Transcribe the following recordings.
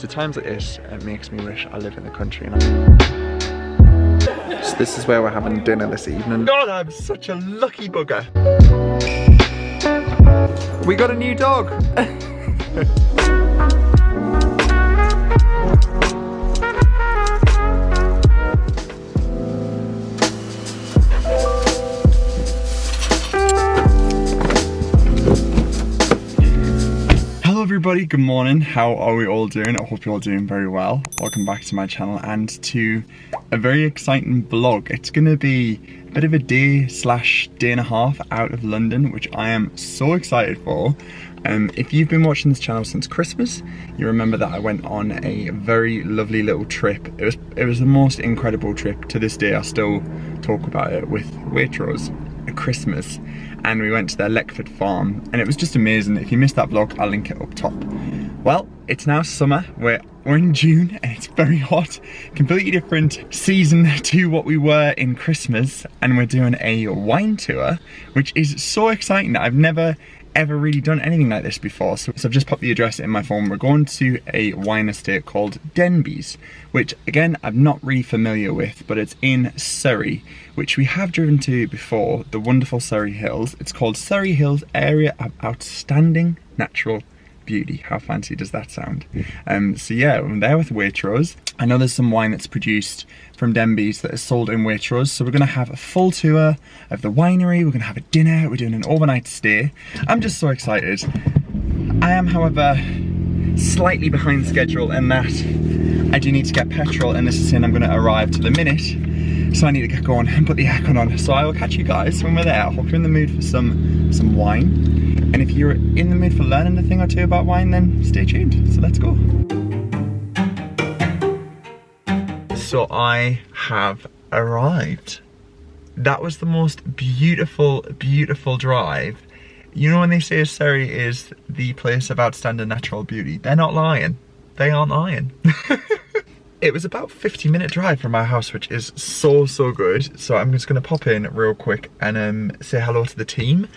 So times like this, it makes me wish I live in the country. So this is where we're having dinner this evening. God, I'm such a lucky bugger. We got a new dog. Hello everybody, good morning. How are we all doing? I hope you're all doing very well. Welcome back to my channel and to a very exciting vlog. It's gonna be a bit of a day and a half out of London, which I am so excited for. If you've been watching this channel since Christmas, you remember that I went on a very lovely little trip. It was the most incredible trip. To this day I still talk about it with Waitrose at Christmas. And we went to their Leckford farm and it was just amazing. If you missed that vlog, I'll link it up top. Well, it's now summer, we're in June and it's very hot. Completely different season to what we were in Christmas, and we're doing a wine tour, which is so exciting. I've never ever really done anything like this before, so I've just popped the address in my phone. We're going to a wine estate called Denbies, which again I'm not really familiar with, but it's in Surrey, which we have driven to before, the wonderful Surrey Hills. It's called Surrey Hills Area of Outstanding Natural Beauty. How fancy does that sound? So yeah, I'm there with Waitrose. I know there's some wine that's produced from Denbies that is sold in Waitrose, so we're gonna have a full tour of the winery, we're gonna have a dinner, we're doing an overnight stay. I'm just so excited. I am, however, slightly behind schedule in that I do need to get petrol, and this is saying I'm gonna arrive to the minute, so I need to get going and put the aircon on. So I will catch you guys when we're there. I hope you're in the mood for some wine. And if you're in the mood for learning a thing or two about wine, then stay tuned. So let's go. So I have arrived. That was the most beautiful, beautiful drive. You know when they say Surrey is the place of outstanding natural beauty, they're not lying. They aren't lying. It was about a 50-minute drive from my house, which is so good. So I'm just gonna pop in real quick and say hello to the team.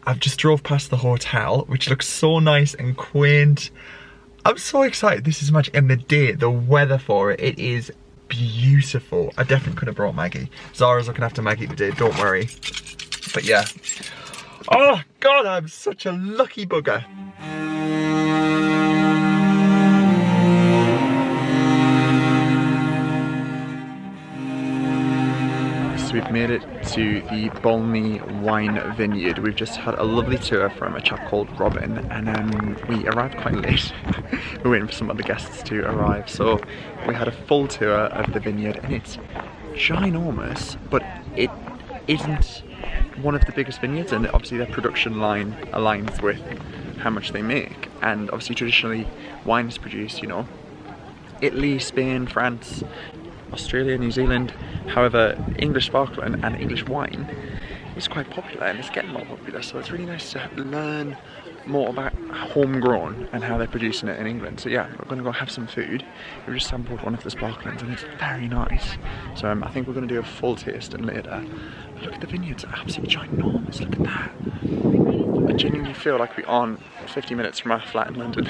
I've just drove past the hotel, which looks so nice and quaint. I'm so excited. This is magic. And the weather for it is beautiful. I definitely could have brought Maggie. Zara's looking after Maggie today, don't worry. But yeah. Oh God, I'm such a lucky bugger. So we've made it to the Balmy Wine Vineyard. We've just had a lovely tour from a chap called Robin, and we arrived quite late. We're waiting for some other guests to arrive, so we had a full tour of the vineyard, and it's ginormous, but it isn't one of the biggest vineyards, and obviously their production line aligns with how much they make. And obviously traditionally wine is produced, you know, Italy, Spain, France, Australia, New Zealand. However, English sparkling and English wine is quite popular, and it's getting more popular, so it's really nice to learn more about homegrown and how they're producing it in England. So yeah, we're gonna go have some food. We just sampled one of the sparklings and it's very nice. So I think we're gonna do a full tasting later. But look at the vineyards, absolutely ginormous, look at that. I genuinely feel like we're on 50 minutes from our flat in London.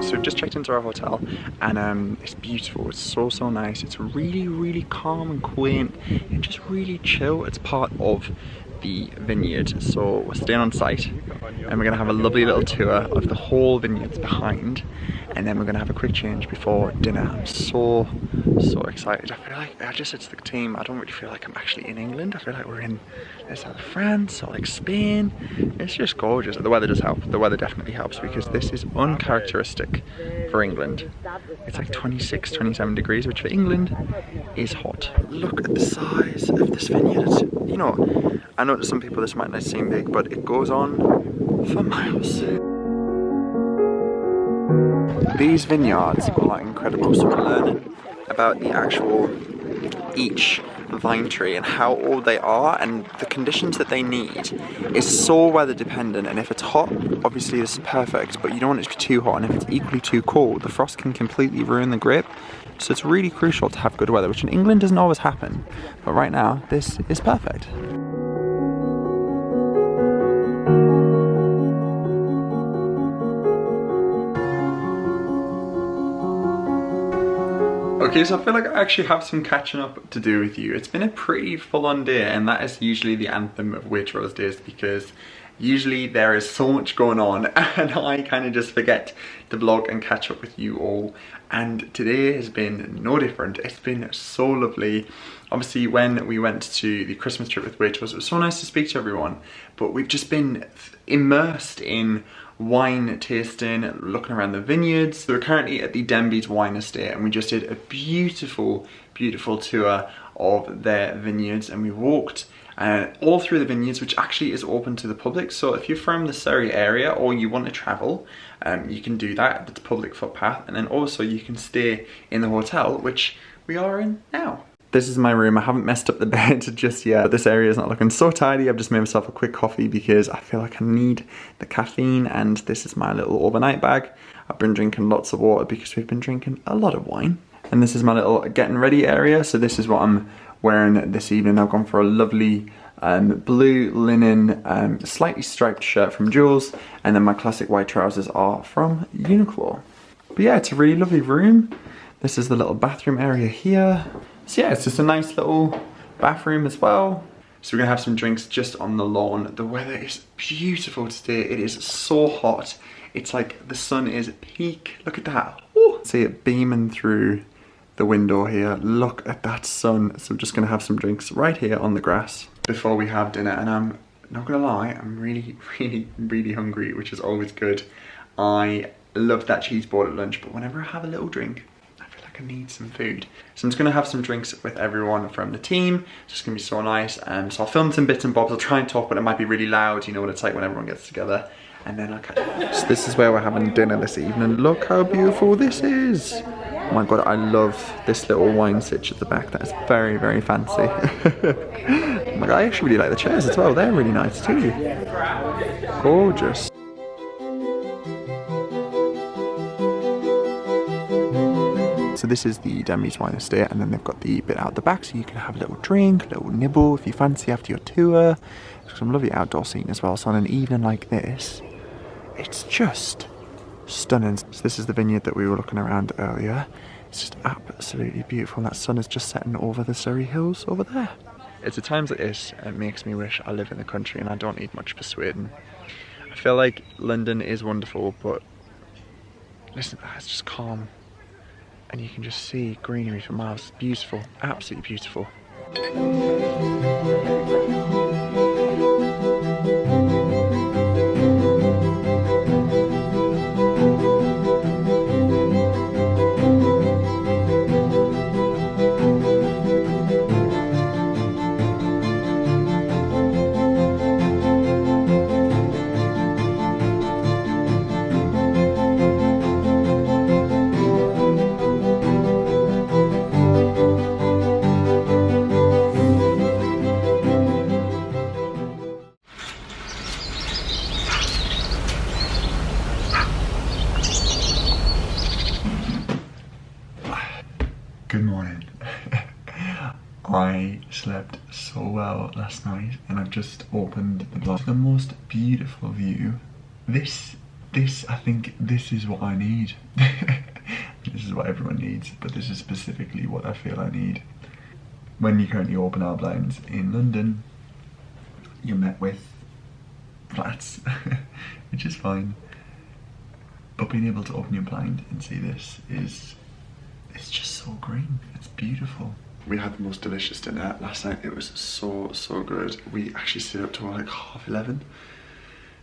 So we've just checked into our hotel, and it's beautiful. It's so nice. It's really calm and quaint and just really chill. It's part of the vineyard. So we're staying on site and we're gonna have a lovely little tour of the whole vineyards behind, and then we're gonna have a quick change before dinner. I'm so excited. I feel like, I just said to the team, I don't really feel like I'm actually in England. I feel like we're in south of France or like Spain. It's just gorgeous. The weather does help. The weather definitely helps because this is uncharacteristic for England. It's like 26, 27 degrees, which for England is hot. Look at the size of this vineyard. It's, you know, I know to some people this might not seem big, but it goes on for miles. These vineyards are incredible. So we're learning about the actual each vine tree and how old they are, and the conditions that they need is so weather dependent. And if it's hot, obviously this is perfect, but you don't want it to be too hot, and if it's equally too cold, the frost can completely ruin the grape. So it's really crucial to have good weather, which in England doesn't always happen, but right now this is perfect. Okay, so I feel like I actually have some catching up to do with you. It's been a pretty full-on day, and that is usually the anthem of Waitrose days, because usually there is so much going on and I kind of just forget to vlog and catch up with you all. And today has been no different. It's been so lovely. Obviously when we went to the Christmas trip with Waitrose, it was so nice to speak to everyone, but we've just been immersed in wine tasting, looking around the vineyards. So we're currently at the Denby's wine estate, and we just did a beautiful tour of their vineyards, and we walked all through the vineyards, which actually is open to the public. So if you're from the Surrey area or you want to travel, you can do that. It's a public footpath, and then also you can stay in the hotel, which we are in now. This is my room. I haven't messed up the bed just yet, but this area is not looking so tidy. I've just made myself a quick coffee because I feel like I need the caffeine, and this is my little overnight bag. I've been drinking lots of water because we've been drinking a lot of wine. And this is my little getting ready area. So this is what I'm wearing this evening. I've gone for a lovely blue linen, slightly striped shirt from Jules, and then my classic white trousers are from Uniqlo. But yeah, it's a really lovely room. This is the little bathroom area here. So yeah, it's just a nice little bathroom as well. So we're gonna have some drinks just on the lawn. The weather is beautiful today. It is so hot. It's like the sun is peak. Look at that. Ooh. See it beaming through the window here. Look at that sun. So I'm just gonna have some drinks right here on the grass before we have dinner. And I'm not gonna lie, I'm really hungry, which is always good. I love that cheese board at lunch, but whenever I have a little drink, I need some food. So I'm just gonna have some drinks with everyone from the team. It's just gonna be so nice. So I'll film some bits and bobs. I'll try and talk, but it might be really loud. You know what it's like when everyone gets together. And then I'll catch up. So this is where we're having dinner this evening. Look how beautiful this is. Oh my God, I love this little wine sitch at the back. That is very fancy. Oh my God, I actually really like the chairs as well. They're really nice too. Gorgeous. So this is the Denby's wine estate, and then they've got the bit out the back so you can have a little drink, a little nibble if you fancy after your tour. Some lovely outdoor seating as well. So on an evening like this, it's just stunning. So this is the vineyard that we were looking around earlier. It's just absolutely beautiful, and that sun is just setting over the Surrey hills over there. It's at times like this it makes me wish I live in the country and I don't need much persuading. I feel like London is wonderful, but listen, it's just calm. And you can just see greenery for miles. It's beautiful, absolutely beautiful. Good morning. I slept so well last night, and I've just opened the vlog. The most beautiful view. This I think this is what I need. This is what everyone needs, but this is specifically what I feel I need. When you currently open our blinds in London, you're met with flats, which is fine. But being able to open your blind and see this it's just so green. It's beautiful. We had the most delicious dinner last night. It was so good. We actually stayed up till like 11:30,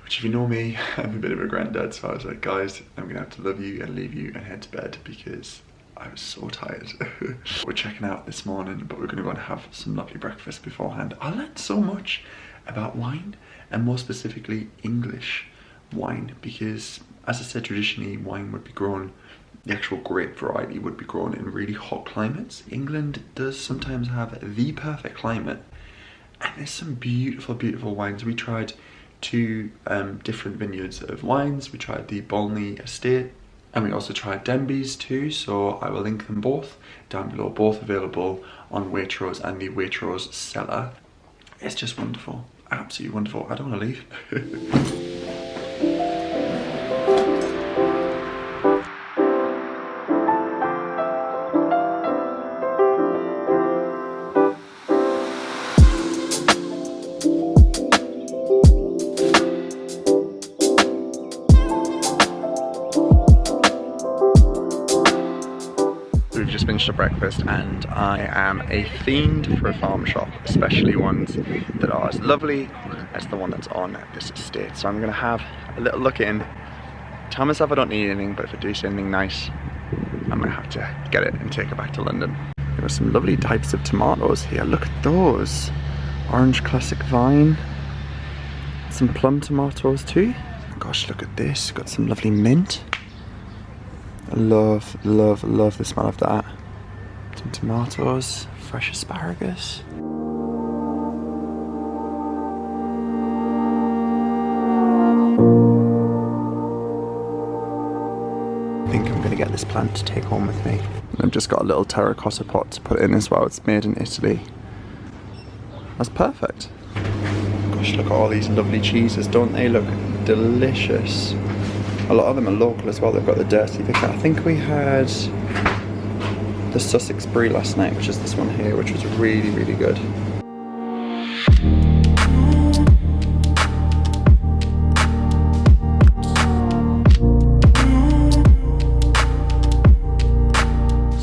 which if you know me, I'm a bit of a granddad, so I was like, guys, I'm gonna have to love you and leave you and head to bed because I was so tired. We're checking out this morning, but we're gonna go and have some lovely breakfast beforehand. I learned so much about wine, and more specifically English wine, because as I said, traditionally wine would be grown, the actual grape variety would be grown in really hot climates. England does sometimes have the perfect climate, and there's some beautiful wines. We tried two different vineyards of wines. We tried the Bolney Estate, and we also tried Denbies too, so I will link them both down below, both available on Waitrose and the Waitrose cellar. It's just wonderful, absolutely wonderful. I don't want to leave. We've just finished a breakfast and I am a fiend for a farm shop, especially ones that are as lovely as the one that's on this estate. So I'm going to have a little look in, tell myself I don't need anything, but if I do see anything nice, I might have to get it and take it back to London. There are some lovely types of tomatoes here. Look at those. Orange classic vine. Some plum tomatoes too. Gosh, look at this. Got some lovely mint. I love the smell of that. Some tomatoes, fresh asparagus. I think I'm gonna get this plant to take home with me. I've just got a little terracotta pot to put in as well. It's made in Italy. That's perfect. Gosh, look at all these lovely cheeses. Don't they look delicious? A lot of them are local as well. They've got the Dirty Vicar. I think we had the Sussex Brie last night, which is this one here, which was really good.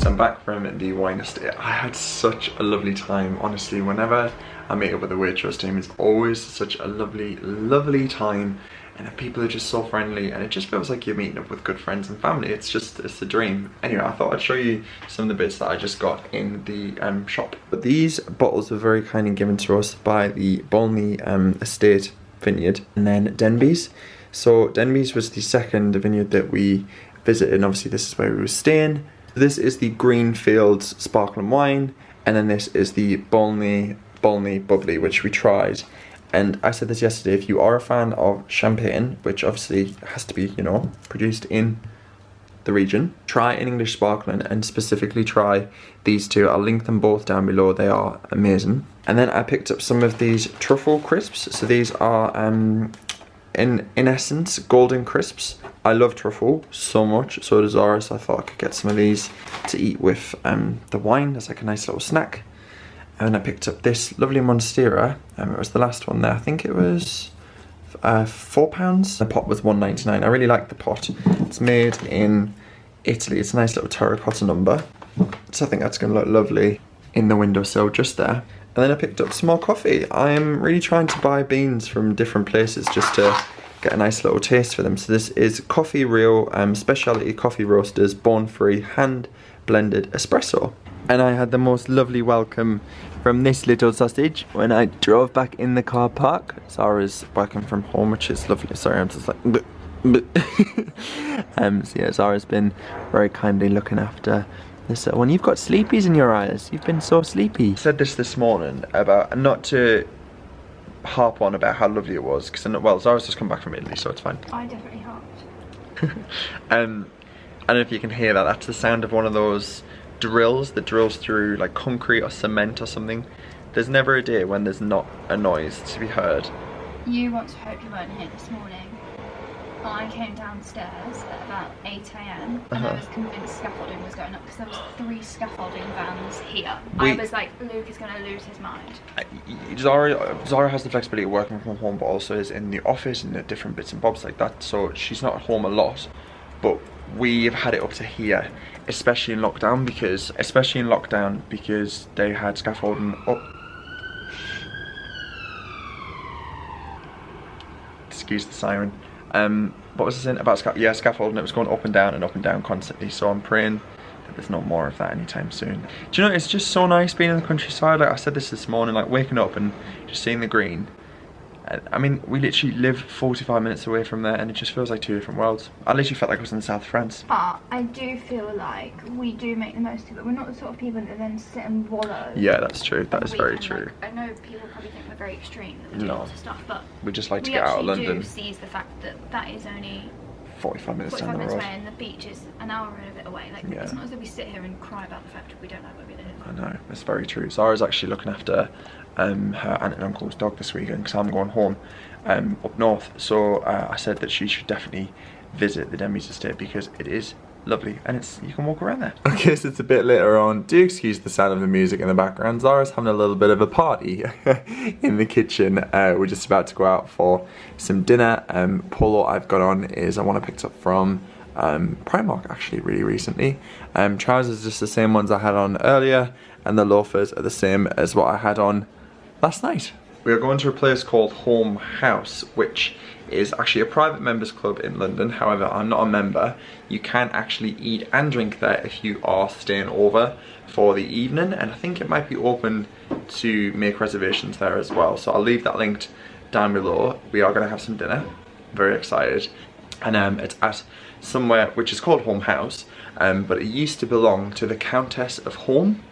So I'm back from the wine estate. I had such a lovely time. Honestly, whenever I meet up with the Waitrose team, it's always such a lovely time. And the people are just so friendly, and it just feels like you're meeting up with good friends and family. It's a dream. Anyway, I thought I'd show you some of the bits that I just got in the shop. But these bottles were very kindly given to us by the Bolney Estate Vineyard, and then Denbies. So Denbies was the second vineyard that we visited, and obviously this is where we were staying. This is the Greenfields Sparkling Wine, and then this is the Bolney Bubbly, which we tried. And I said this yesterday, if you are a fan of champagne, which obviously has to be, you know, produced in the region, try an English sparkling, and specifically try these two. I'll link them both down below. They are amazing. And then I picked up some of these truffle crisps. So these are, in essence, golden crisps. I love truffle so much, so does Zara, so I thought I could get some of these to eat with the wine as like a nice little snack. And I picked up this lovely Monstera, it was the last one there. I think it was £4. The pot was £1.99. I really like the pot. It's made in Italy. It's a nice little terracotta number. So I think that's going to look lovely in the windowsill just there. And then I picked up some more coffee. I'm really trying to buy beans from different places just to get a nice little taste for them. So this is Coffee Real Specialty Coffee Roasters Bone-Free Hand Blended Espresso. And I had the most lovely welcome from this little sausage when I drove back in the car park. Zara's working from home, which is lovely. Sorry, I'm just like so yeah, Zara's been very kindly looking after this one. You've got sleepies in your eyes. You've been so sleepy. I said this morning about not to harp on about how lovely it was, because well, Zara's just come back from Italy, so it's fine. I definitely harped. I don't know if you can hear that. That's the sound of one of those drills that drills through like concrete or cement or something. There's never a day when there's not a noise to be heard. You want to hope you weren't here this morning. I came downstairs at about 8 AM and I was convinced scaffolding was going up because there was 3 scaffolding vans here. I was like, Luke is going to lose his mind. Zara has the flexibility of working from home, but also is in the office and the different bits and bobs like that, so she's not at home a lot. But we've had it up to here, especially in lockdown because they had scaffolding up. Excuse the siren. What was I saying about scaffolding? It was going up and down constantly, so I'm praying that there's no more of that anytime soon. Do you know, it's just so nice being in the countryside. Like I said this morning, like waking up and just seeing the green. I mean, we literally live 45 minutes away from there and it just feels like 2 different worlds. I literally felt like I was in the south of France. But I do feel like we do make the most of it. We're not the sort of people that then sit and wallow. Yeah, that's true. That is very true. Like, I know people probably think we're very extreme, that we do lots of stuff, but we just like to get out of London. We actually do seize the fact that that is only 45 minutes down the road. Away, and the beach is an hour and a bit away. Like, it's not as though we sit here and cry about the fact that we don't know where we live. I know, it's very true. Zara's actually looking after her aunt and uncle's dog this weekend because I'm going home up north. So I said that she should definitely visit the Denby's estate because it is lovely and you can walk around there. Okay, so it's a bit later on. Do excuse the sound of the music in the background. Zara's having a little bit of a party in the kitchen. We're just about to go out for some dinner. Polo I've got on is one I picked up from Primark actually really recently. Trousers just the same ones I had on earlier, and the loafers are the same as what I had on last night. We are going to a place called Home House, which is actually a private members club in London. However, I'm not a member. You can actually eat and drink there if you are staying over for the evening, and I think it might be open to make reservations there as well. So I'll leave that linked down below. We are going to have some dinner. Very excited. And it's at somewhere which is called Home House, but it used to belong to the Countess of Home,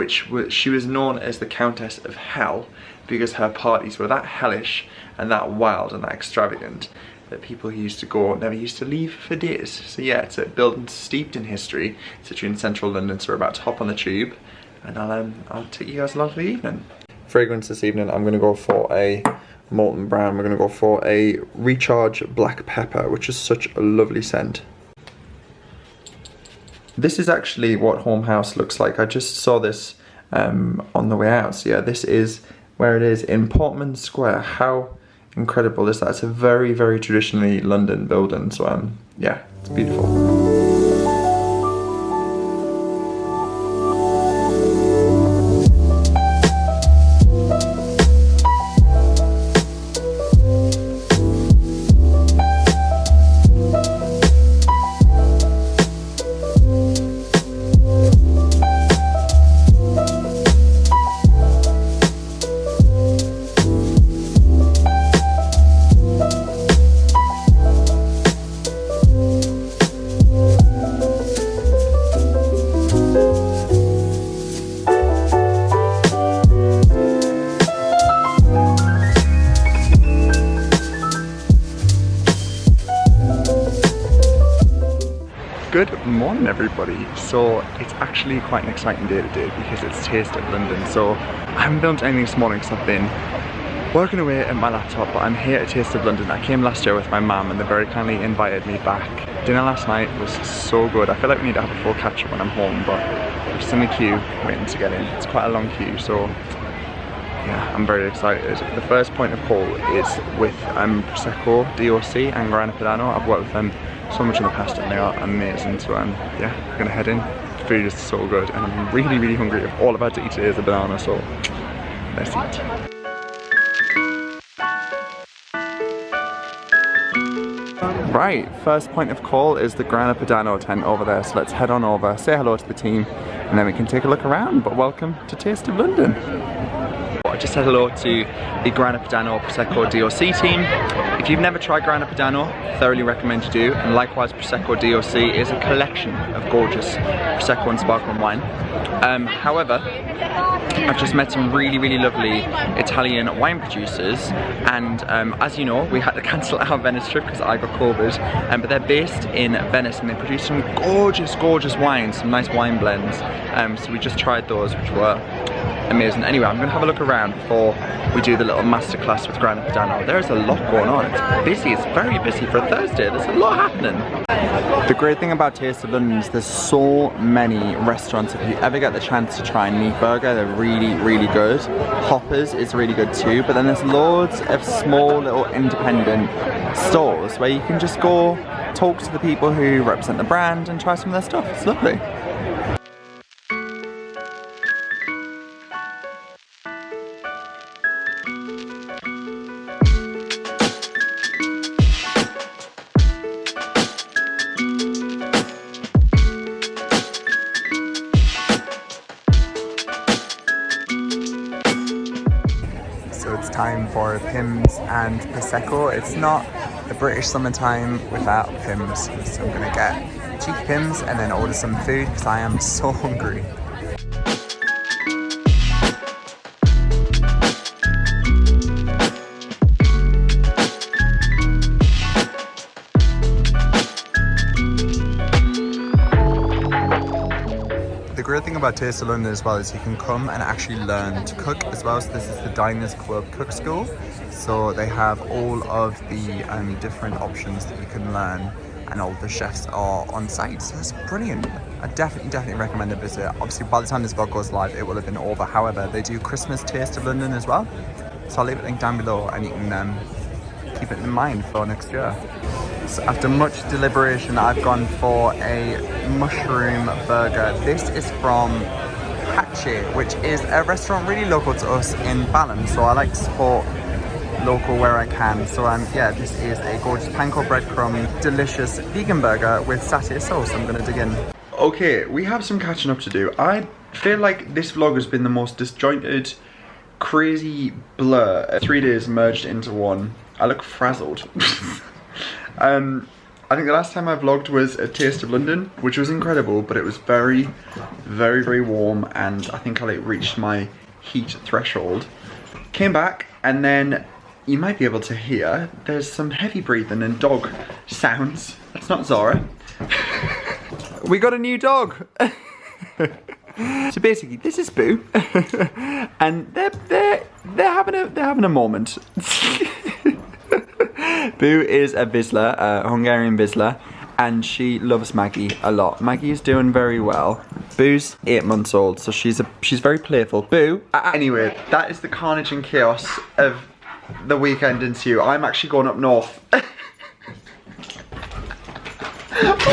she was known as the Countess of Hell because her parties were that hellish and that wild and that extravagant that people who used to go never used to leave for days. So yeah, it's a building steeped in history, situated in central London, so we're about to hop on the tube and I'll take you guys along for the evening. Fragrance this evening, I'm going to go for a Molten Brown. We're going to go for a Recharge Black Pepper, which is such a lovely scent. This is actually what Home House looks like. I just saw this on the way out. So yeah, this is where it is in Portman Square. How incredible is that? It's a very, very traditionally London building. So yeah, it's beautiful. Good morning everybody. So it's actually quite an exciting day today because it's Taste of London. So I haven't filmed anything this morning because I've been working away at my laptop, but I'm here at Taste of London. I came last year with my mum and they very kindly invited me back. Dinner last night was so good. I feel like we need to have a full catch up when I'm home, but I'm just in the queue waiting to get in. It's quite a long queue, so yeah, I'm very excited. The first point of call is with Prosecco, DOC and Grana Padano. I've worked with them so much in the past and they are amazing. So yeah, we're gonna head in. The food is so good and I'm really, really hungry. All I'm about to eat today is a banana, so let's eat. Right, first point of call is the Grana Padano tent over there. So let's head on over, say hello to the team, and then we can take a look around. But welcome to Taste of London. I just said hello to the Grana Padano Prosecco DOC team. If you've never tried Grana Padano, thoroughly recommend you do. And likewise, Prosecco DOC is a collection of gorgeous Prosecco and sparkling wine. However, I've just met some really, really lovely Italian wine producers, and as you know, we had to cancel our Venice trip because I got COVID, but they're based in Venice and they produce some gorgeous, gorgeous wines, some nice wine blends. So we just tried those, which were amazing. Anyway, I'm gonna have a look around before we do the little masterclass with Grandpa Dano. There's a lot going on. It's busy, it's very busy for a Thursday. There's a lot happening. The great thing about Taste of London is there's so many restaurants. If you ever get the chance to try Meat Burger, they're really, really good. Hoppers is really good too, but then there's loads of small little independent stores where you can just go talk to the people who represent the brand and try some of their stuff. It's lovely. So it's time for Pimm's and Prosecco. It's not a British summertime without Pimm's, so I'm gonna get cheap Pimm's and then order some food because I am so hungry. The great thing about Taste of London as well is you can come and actually learn to cook as well. So this is the Diners Club Cook School. So they have all of the different options that you can learn, and all the chefs are on site. So it's brilliant. I definitely recommend a visit. Obviously by the time this vlog goes live, it will have been over. However, they do Christmas Taste of London as well. So I'll leave a link down below and you can keep it in mind for next year. So after much deliberation, I've gone for a mushroom burger. This is from Hatchet, which is a restaurant really local to us in Balham. So I like to support local where I can. So yeah, this is a gorgeous panko breadcrumb, delicious vegan burger with satay sauce. I'm gonna dig in. Okay, we have some catching up to do. I feel like this vlog has been the most disjointed, crazy blur. 3 days merged into one. I look frazzled. I think the last time I vlogged was a Taste of London, which was incredible, but it was very, very warm, and I think I like reached my heat threshold. Came back, and then you might be able to hear there's some heavy breathing and dog sounds. That's not Zara. We got a new dog. So basically, this is Boo, and they're having a moment. Boo is a Vizsla, a Hungarian Vizsla, and she loves Maggie a lot. Maggie is doing very well. Boo's 8 months old, so she's very playful. Boo. Anyway, that is the carnage and chaos of the weekend ensue. I'm actually going up north.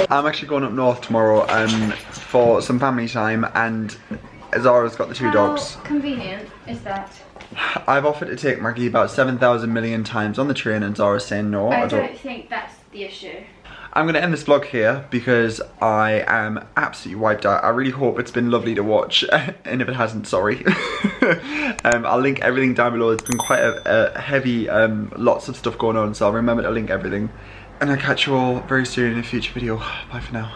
I'm actually going up north tomorrow for some family time, and Zara's got the 2 dogs. How convenient is that? I've offered to take Maggie about 7,000 million times on the train, and Zara's saying no. I don't think that's the issue. I'm going to end this vlog here because I am absolutely wiped out. I really hope it's been lovely to watch, and if it hasn't, sorry. I'll link everything down below. It's been quite a heavy, lots of stuff going on, so I'll remember to link everything. And I'll catch you all very soon in a future video. Bye for now.